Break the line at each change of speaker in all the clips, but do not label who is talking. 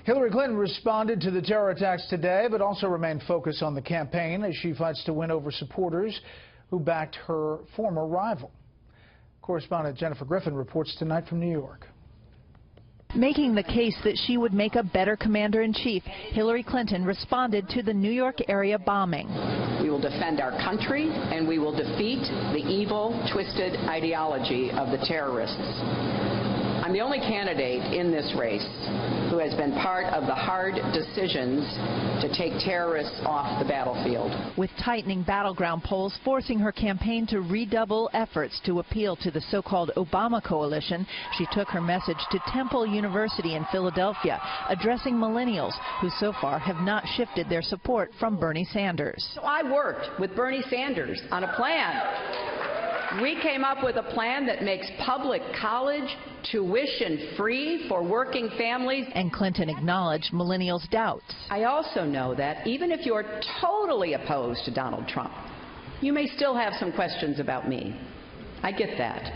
Hillary Clinton responded to the terror attacks today, but also remained focused on the campaign as she fights to win over supporters who backed her former rival. Correspondent Jennifer Griffin reports tonight from New York.
Making the case that she would make a better commander-in-chief, Hillary Clinton responded to the New York area bombing.
We will defend our country, and we will defeat the evil, twisted ideology of the terrorists. I'm the only candidate in this race who has been part of the hard decisions to take terrorists off the battlefield.
With tightening battleground polls forcing her campaign to redouble efforts to appeal to the so-called Obama coalition, she took her message to Temple University in Philadelphia, addressing millennials who so far have not shifted their support from Bernie Sanders.
So I worked with Bernie Sanders on a plan. We came up with a plan that makes public college tuition free for working families.
And Clinton acknowledged millennials' doubts.
I also know that even if you're totally opposed to Donald Trump, you may still have some questions about me. I get that.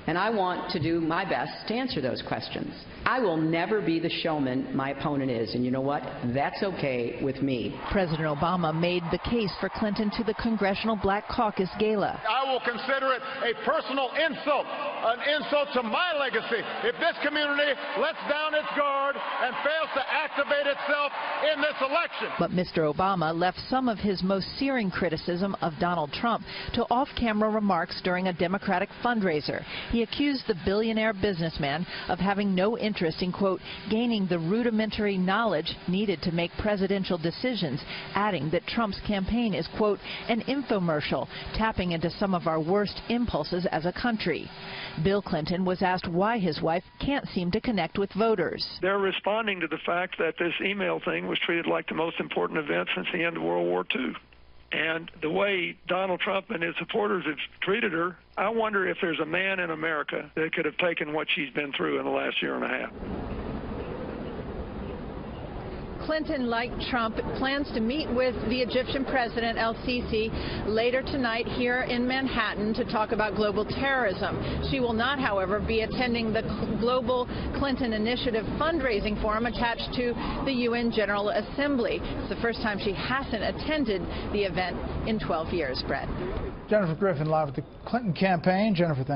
And I want to do my best to answer those questions. I will never be the showman my opponent is, and you know what? That's okay with me.
President Obama made the case for Clinton to the Congressional Black Caucus Gala.
I will consider it a personal insult, an insult to my legacy, if this community lets down its guard and fails to activate itself in this election.
But Mr. Obama left some of his most searing criticism of Donald Trump to off-camera remarks during a Democratic fundraiser. He accused the billionaire businessman of having no interest in, quote, gaining the rudimentary knowledge needed to make presidential decisions, adding that Trump's campaign is, quote, an infomercial, tapping into some of our worst impulses as a country. Bill Clinton was asked why his wife can't seem to connect with voters.
They're responding to the fact that this email thing was treated like the most important event since the end of World War II. And the way Donald Trump and his supporters have treated her, I wonder if there's a man in America that could have taken what she's been through in the last year and a half.
Clinton, like Trump, plans to meet with the Egyptian president El-Sisi later tonight here in Manhattan to talk about global terrorism. She will not, however, be attending the Global Clinton Initiative fundraising forum attached to the UN General Assembly. It's the first time she hasn't attended the event in 12 years, Brett.
Jennifer Griffin live at the Clinton campaign. Jennifer, thank you.